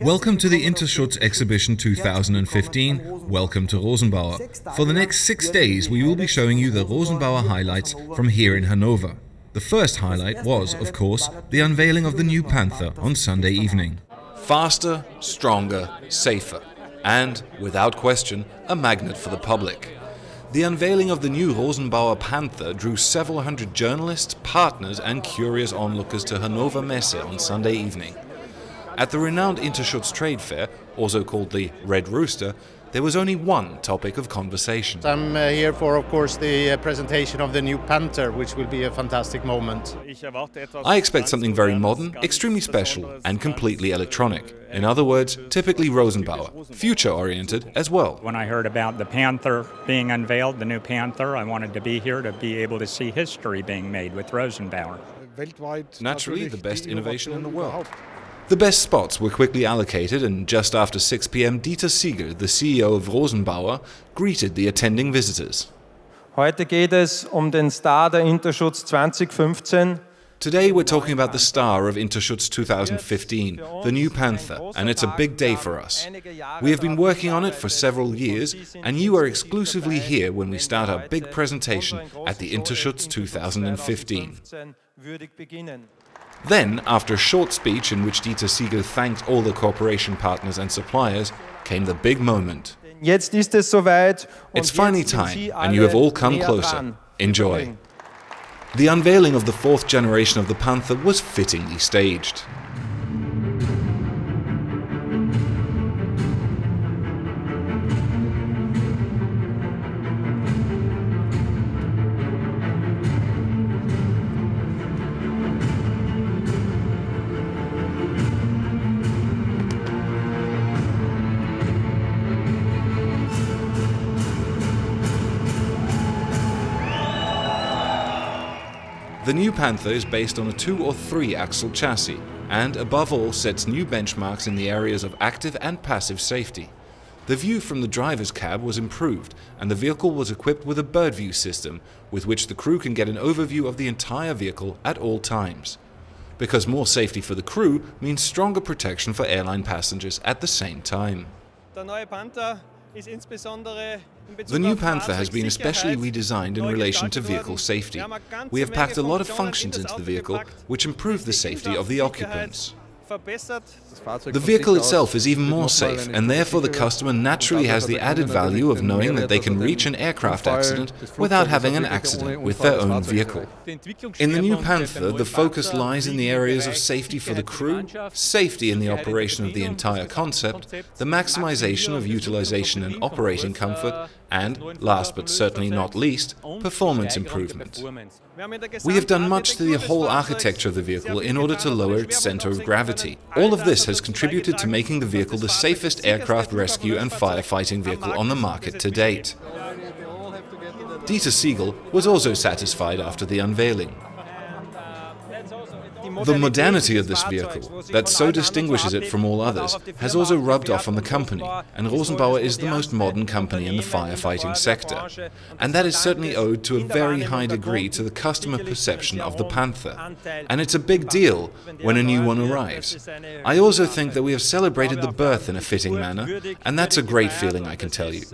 Welcome to the Interschutz exhibition 2015. Welcome to Rosenbauer. For the next 6 days we will be showing you the Rosenbauer highlights from here in Hanover. The first highlight was, of course, the unveiling of the new Panther on Sunday evening. Faster, stronger, safer, and, without question, a magnet for the public. The unveiling of the new Rosenbauer Panther drew several hundred journalists, partners and curious onlookers to Hanover Messe on Sunday evening. At the renowned Interschutz trade fair, also called the Red Rooster, there was only one topic of conversation. I'm here for, of course, the presentation of the new Panther, which will be a fantastic moment. I expect something very modern, extremely special and completely electronic. In other words, typically Rosenbauer, future-oriented as well. When I heard about the Panther being unveiled, the new Panther, I wanted to be here to be able to see history being made with Rosenbauer. Naturally, the best innovation in the world. The best spots were quickly allocated, and just after 6 p.m. Dieter Siegel, the CEO of Rosenbauer, greeted the attending visitors. Heute geht es den Star der Interschutz 2015. Today we're talking about the star of Interschutz 2015, the new Panther, and it's a big day for us. We have been working on it for several years, and you are exclusively here when we start our big presentation at the Interschutz 2015. Then, after a short speech in which Dieter Siegel thanked all the cooperation partners and suppliers, came the big moment. Jetzt ist es soweit. It's finally time, and you have all come closer. Enjoy. The unveiling of the fourth generation of the Panther was fittingly staged. The new Panther is based on a 2- or 3-axle chassis and, above all, sets new benchmarks in the areas of active and passive safety. The view from the driver's cab was improved, and the vehicle was equipped with a bird view system with which the crew can get an overview of the entire vehicle at all times. Because more safety for the crew means stronger protection for airline passengers at the same time. The new Panther has been especially redesigned in relation to vehicle safety. We have packed a lot of functions into the vehicle, which improve the safety of the occupants. The vehicle itself is even more safe, and therefore the customer naturally has the added value of knowing that they can reach an aircraft accident without having an accident with their own vehicle. In the new Panther, the focus lies in the areas of safety for the crew, safety in the operation of the entire concept, the maximization of utilization and operating comfort, and, last but certainly not least, performance improvement. We have done much to the whole architecture of the vehicle in order to lower its center of gravity. All of this has contributed to making the vehicle the safest aircraft rescue and firefighting vehicle on the market to date. Dieter Siegel was also satisfied after the unveiling. The modernity of this vehicle, that so distinguishes it from all others, has also rubbed off on the company, and Rosenbauer is the most modern company in the firefighting sector. And that is certainly owed to a very high degree to the customer perception of the Panther. And it's a big deal when a new one arrives. I also think that we have celebrated the birth in a fitting manner, and that's a great feeling, I can tell you.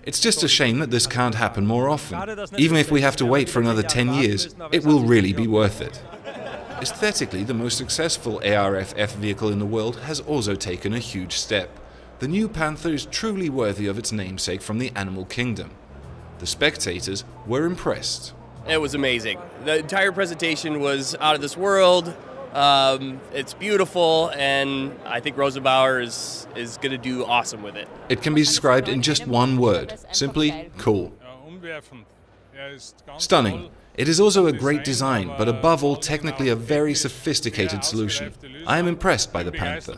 It's just a shame that this can't happen more often. Even if we have to wait for another 10 years, it will really be worth it. Aesthetically, the most successful ARFF vehicle in the world has also taken a huge step. The new Panther is truly worthy of its namesake from the animal kingdom. The spectators were impressed. It was amazing. The entire presentation was out of this world. It's beautiful, and I think Rosenbauer is going to do awesome with it. It can be described in just one word, simply cool. Stunning. It is also a great design, but above all technically a very sophisticated solution. I am impressed by the Panther.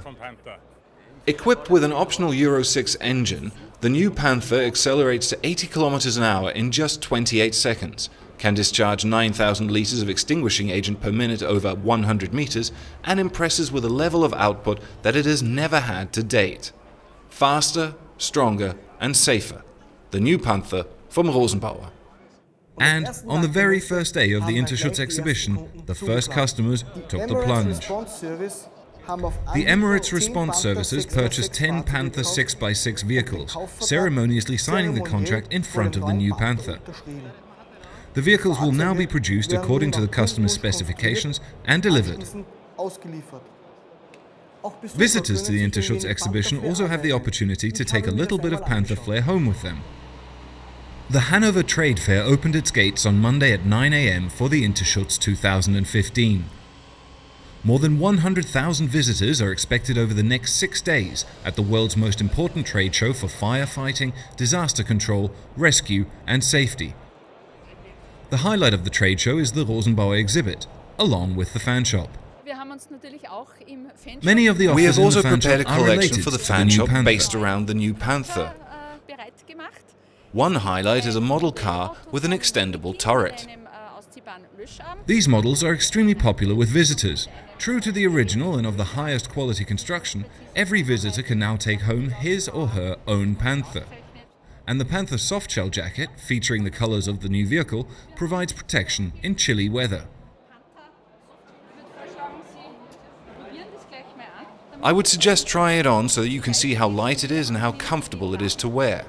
Equipped with an optional Euro 6 engine, the new Panther accelerates to 80 km an hour in just 28 seconds, can discharge 9,000 liters of extinguishing agent per minute over 100 meters, and impresses with a level of output that it has never had to date. Faster, stronger and safer. The new Panther from Rosenbauer. And on the very first day of the Interschutz exhibition, the first customers took the plunge. The Emirates Response Services purchased 10 Panther 6x6 vehicles, ceremoniously signing the contract in front of the new Panther. The vehicles will now be produced according to the customer's specifications and delivered. Visitors to the Interschutz exhibition also have the opportunity to take a little bit of Panther flair home with them. The Hanover Trade Fair opened its gates on Monday at 9 AM for the Interschutz 2015. More than 100,000 visitors are expected over the next 6 days at the world's most important trade show for firefighting, disaster control, rescue and safety. The highlight of the trade show is the Rosenbauer exhibit, along with the Fanshop. Many of the We have offers also in the prepared a Fanshop are collection related for the to the new Fanshop Panther. based around the new Panther. One highlight is a model car with an extendable turret. These models are extremely popular with visitors. True to the original and of the highest quality construction, every visitor can now take home his or her own Panther. And the Panther softshell jacket, featuring the colors of the new vehicle, provides protection in chilly weather. I would suggest trying it on so that you can see how light it is and how comfortable it is to wear.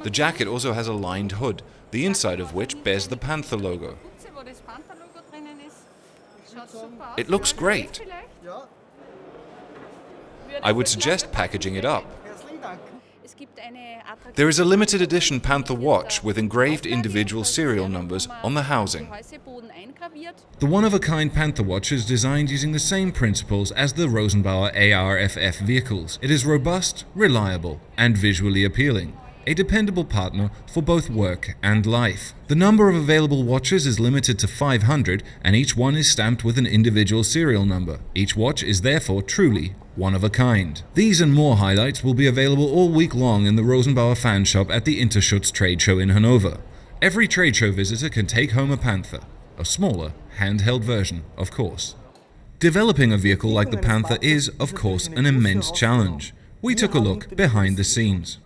The jacket also has a lined hood, the inside of which bears the Panther logo. It looks great. I would suggest packaging it up. There is a limited edition Panther watch with engraved individual serial numbers on the housing. The one-of-a-kind Panther watch is designed using the same principles as the Rosenbauer ARFF vehicles. It is robust, reliable, and visually appealing. A dependable partner for both work and life. The number of available watches is limited to 500, and each one is stamped with an individual serial number. Each watch is therefore truly one of a kind. These and more highlights will be available all week long in the Rosenbauer Fanshop at the Interschutz trade show in Hanover. Every trade show visitor can take home a Panther, a smaller, handheld version, of course. Developing a vehicle like the Panther is, of course, an immense challenge. We took a look behind the scenes.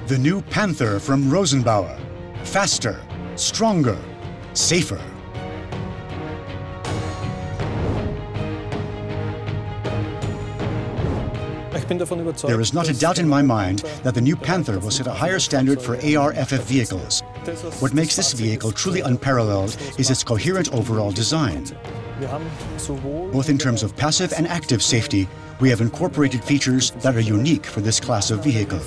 The new Panther from Rosenbauer. Faster, stronger, safer. There is not a doubt in my mind that the new Panther will set a higher standard for ARFF vehicles. What makes this vehicle truly unparalleled is its coherent overall design. Both in terms of passive and active safety, we have incorporated features that are unique for this class of vehicle.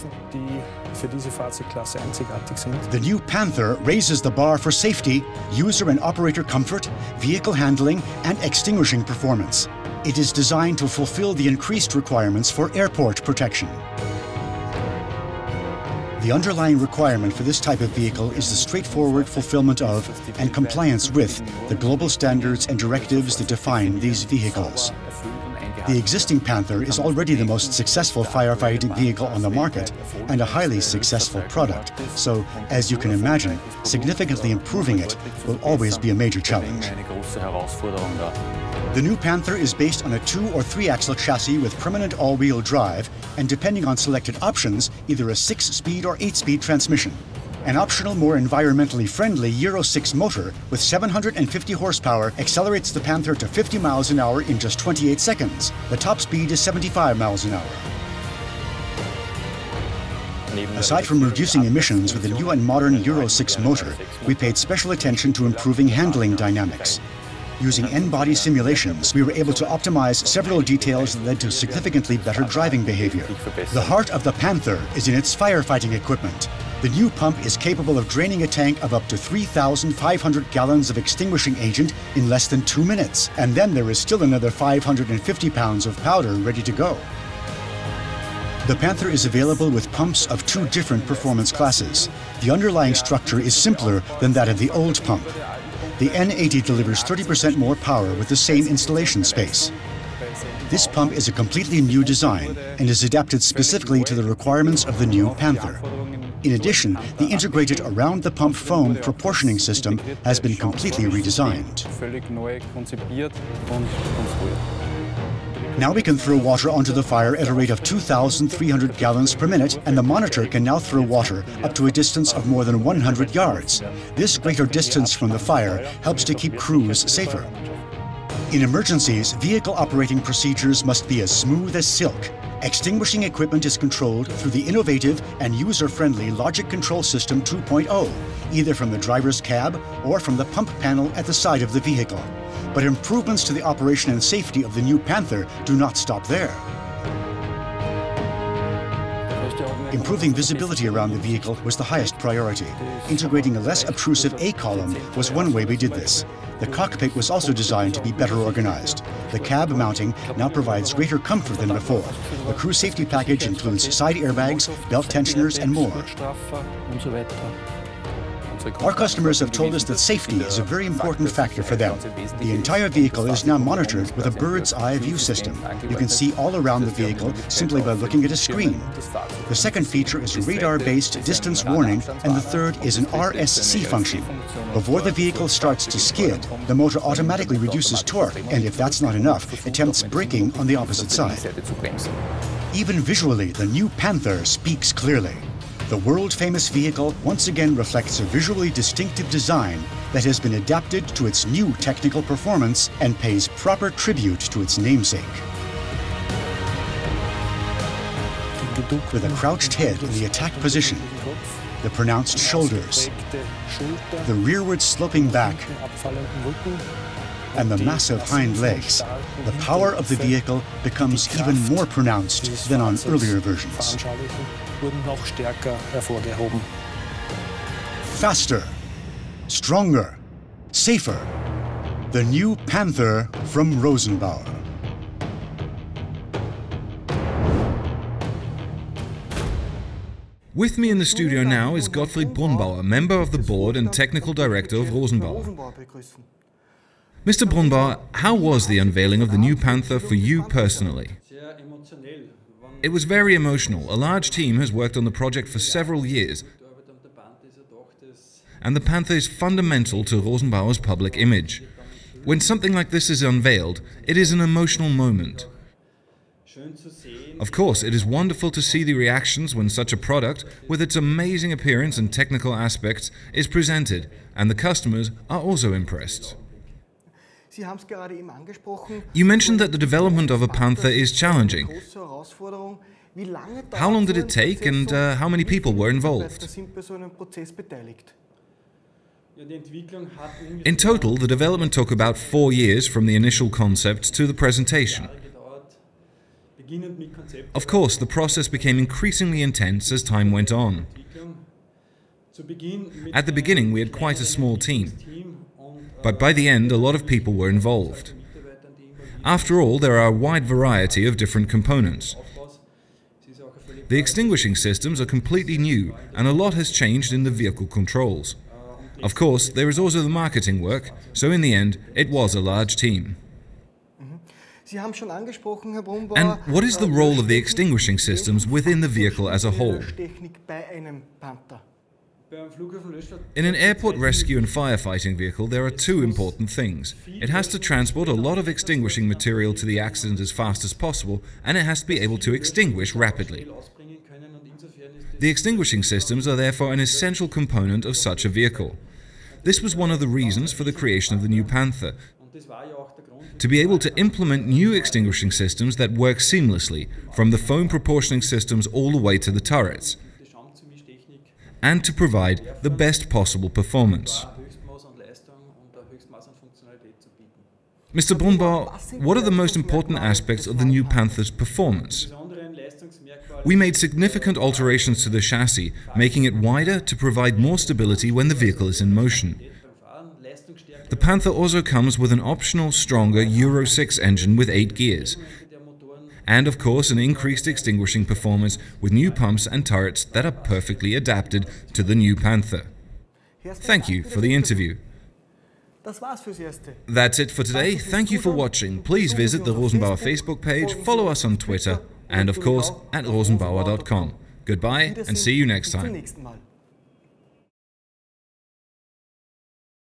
The new Panther raises the bar for safety, user and operator comfort, vehicle handling, and extinguishing performance. It is designed to fulfill the increased requirements for airport protection. The underlying requirement for this type of vehicle is the straightforward fulfillment of and compliance with the global standards and directives that define these vehicles. The existing Panther is already the most successful firefighting vehicle on the market and a highly successful product, so, as you can imagine, significantly improving it will always be a major challenge. The new Panther is based on a 2- or 3-axle chassis with permanent all-wheel drive and, depending on selected options, either a 6-speed or 8-speed transmission. An optional, more environmentally friendly Euro 6 motor with 750 horsepower accelerates the Panther to 50 miles an hour in just 28 seconds. The top speed is 75 miles an hour. Aside from reducing emissions with the new and modern Euro 6 motor, we paid special attention to improving handling dynamics. Using N-body simulations, we were able to optimize several details that led to significantly better driving behavior. The heart of the Panther is in its firefighting equipment. The new pump is capable of draining a tank of up to 3,500 gallons of extinguishing agent in less than 2 minutes. And then there is still another 550 pounds of powder ready to go. The Panther is available with pumps of 2 different performance classes. The underlying structure is simpler than that of the old pump. The N80 delivers 30% more power with the same installation space. This pump is a completely new design and is adapted specifically to the requirements of the new Panther. In addition, the integrated around-the-pump foam proportioning system has been completely redesigned. Now we can throw water onto the fire at a rate of 2,300 gallons per minute, and the monitor can now throw water up to a distance of more than 100 yards. This greater distance from the fire helps to keep crews safer. In emergencies, vehicle operating procedures must be as smooth as silk. Extinguishing equipment is controlled through the innovative and user-friendly Logic Control System 2.0, either from the driver's cab or from the pump panel at the side of the vehicle. But improvements to the operation and safety of the new Panther do not stop there. Improving visibility around the vehicle was the highest priority. Integrating a less obtrusive A-column was one way we did this. The cockpit was also designed to be better organized. The cab mounting now provides greater comfort than before. The crew safety package includes side airbags, belt tensioners, and more. Our customers have told us that safety is a very important factor for them. The entire vehicle is now monitored with a bird's eye view system. You can see all around the vehicle simply by looking at a screen. The second feature is radar-based distance warning, and the third is an RSC function. Before the vehicle starts to skid, the motor automatically reduces torque, and if that's not enough, attempts braking on the opposite side. Even visually, the new Panther speaks clearly. The world-famous vehicle once again reflects a visually distinctive design that has been adapted to its new technical performance and pays proper tribute to its namesake. With a crouched head in the attack position, the pronounced shoulders, the rearward sloping back, and the massive hind legs, the power of the vehicle becomes even more pronounced than on earlier versions. Faster, stronger, safer. The new Panther from Rosenbauer. With me in the studio now is Gottfried Brunbauer, member of the board and technical director of Rosenbauer. Mr. Brunbauer, how was the unveiling of the new Panther for you personally? It was very emotional. A large team has worked on the project for several years, and the Panther is fundamental to Rosenbauer's public image. When something like this is unveiled, it is an emotional moment. Of course, it is wonderful to see the reactions when such a product, with its amazing appearance and technical aspects, is presented, and the customers are also impressed. You mentioned that the development of a Panther is challenging. How long did it take, and how many people were involved? In total, the development took about 4 years from the initial concept to the presentation. Of course, the process became increasingly intense as time went on. At the beginning, we had quite a small team, but by the end, a lot of people were involved. After all, there are a wide variety of different components. The extinguishing systems are completely new, and a lot has changed in the vehicle controls. Of course, there is also the marketing work, so in the end, it was a large team. And what is the role of the extinguishing systems within the vehicle as a whole? In an airport rescue and firefighting vehicle, there are two important things. It has to transport a lot of extinguishing material to the accident as fast as possible, and it has to be able to extinguish rapidly. The extinguishing systems are therefore an essential component of such a vehicle. This was one of the reasons for the creation of the new Panther, to be able to implement new extinguishing systems that work seamlessly, from the foam proportioning systems all the way to the turrets, and to provide the best possible performance. Mr. Brunbauer, what are the most important aspects of the new Panther's performance? We made significant alterations to the chassis, making it wider to provide more stability when the vehicle is in motion. The Panther also comes with an optional, stronger Euro 6 engine with 8 gears, and of course an increased extinguishing performance with new pumps and turrets that are perfectly adapted to the new Panther. Thank you for the interview. That's it for today. Thank you for watching. Please visit the Rosenbauer Facebook page, follow us on Twitter, and of course at rosenbauer.com. Goodbye and see you next time.